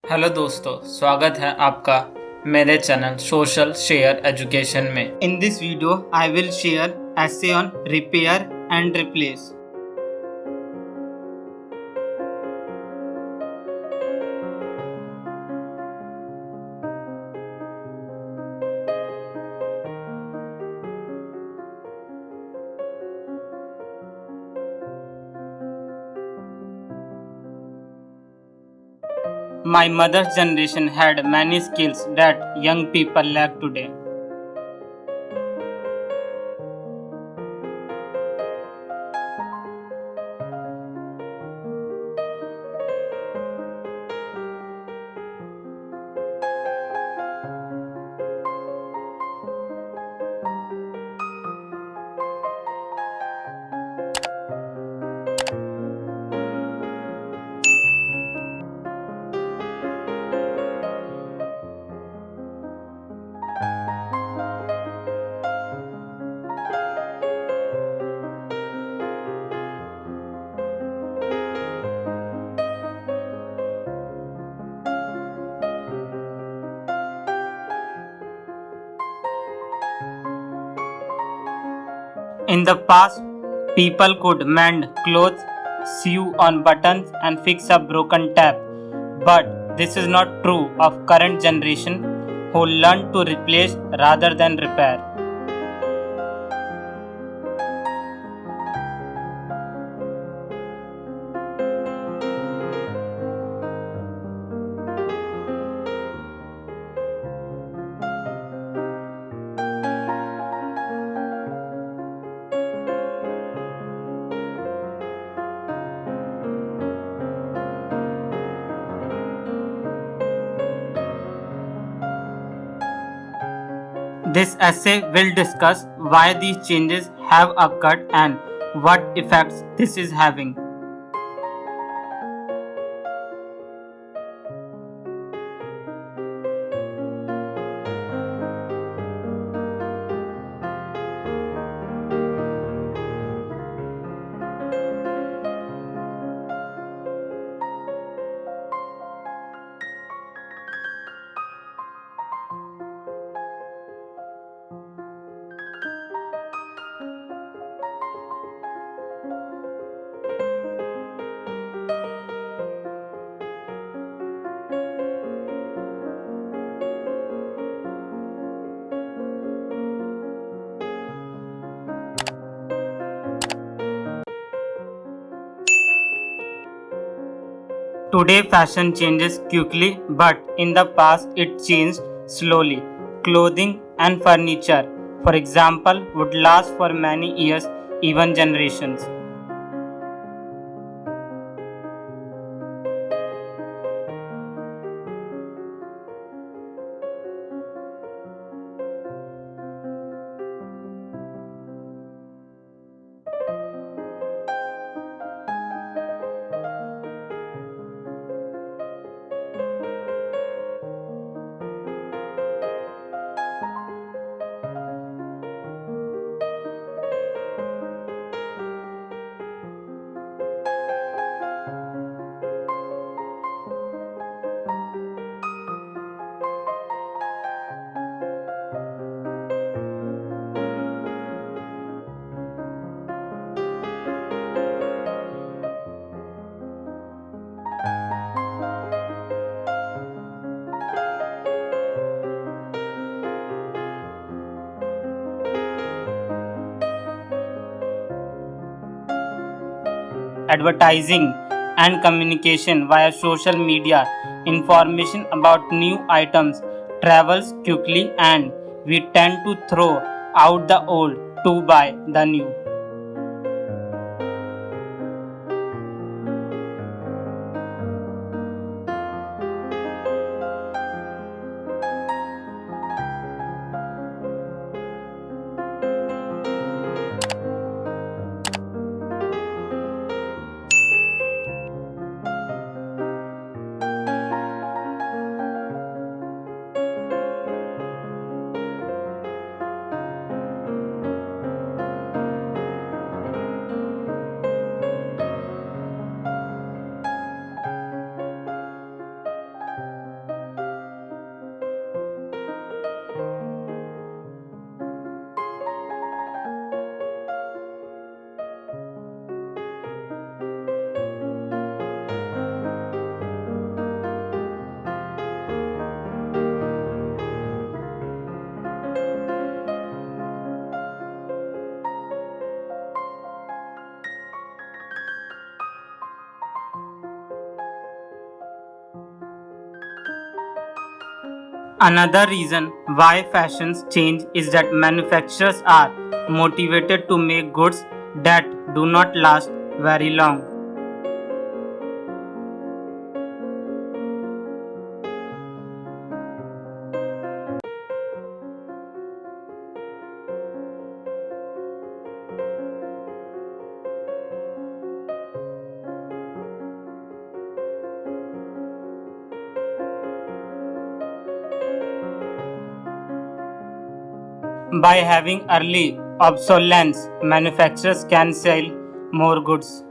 Hello दोस्तों, स्वागत है आपका मेरे चैनल सोशल शेयर एजुकेशन में। In this video, I will share essay on repair and replace. My mother's generation had many skills that young people lack today. In the past, people could mend clothes, sew on buttons, and fix a broken tap. But this is not true of current generation who learn to replace rather than repair. This essay will discuss why these changes have occurred and what effects this is having. Today, fashion changes quickly, but in the past, it changed slowly. Clothing and furniture, for example, would last for many years, even generations. Advertising and communication via social media, information about new items travels quickly and we tend to throw out the old to buy the new. Another reason why fashions change is that manufacturers are motivated to make goods that do not last very long. By having early obsolescence, manufacturers can sell more goods.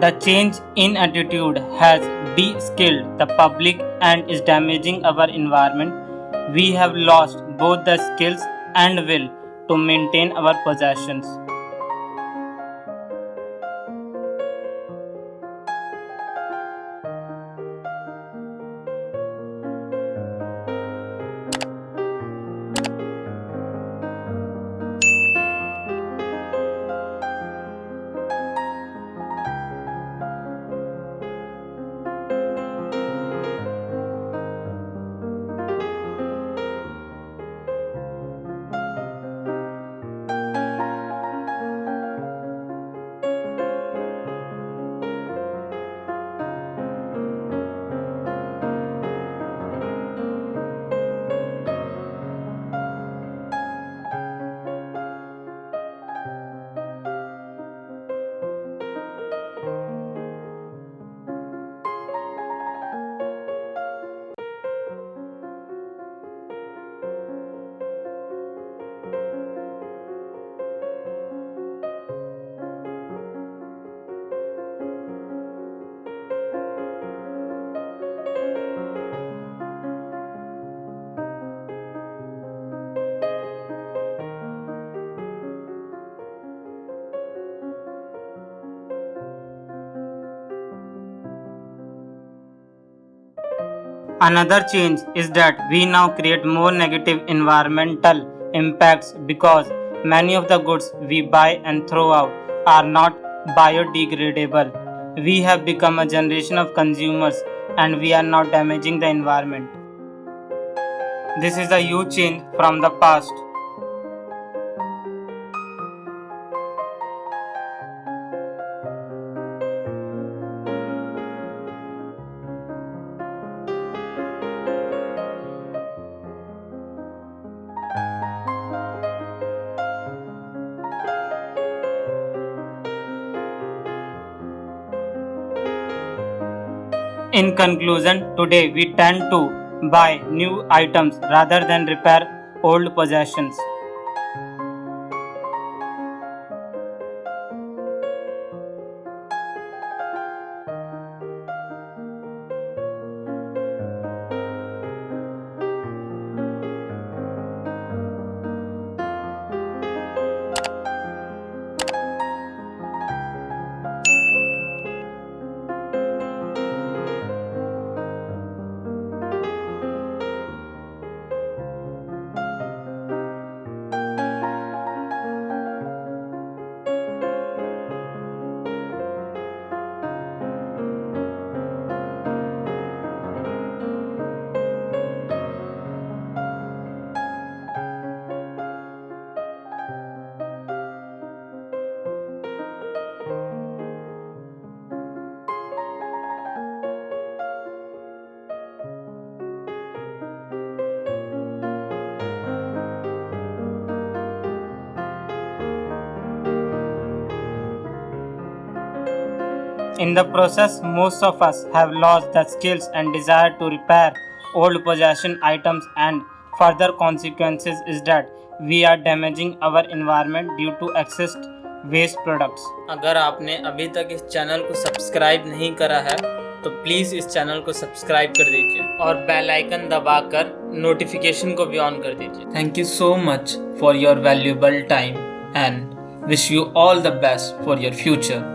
The change in attitude has de-skilled the public and is damaging our environment. We have lost both the skills and will to maintain our possessions. Another change is that we now create more negative environmental impacts because many of the goods we buy and throw out are not biodegradable. We have become a generation of consumers and we are now damaging the environment. This is a huge change from the past. In conclusion, today we tend to buy new items rather than repair old possessions. In the process, most of us have lost the skills and desire to repair old possession items, and further consequences is that we are damaging our environment due to excess waste products. अगर आपने अभी तक इस channel को subscribe नहीं करा है तो प्लीज़ इस चैनल को सब्सक्राइब कर दीजिए और बेल आइकन दबाकर नोटिफिकेशन को भी ऑन कर दीजिए। Thank you so much for your valuable time and wish you all the best for your future.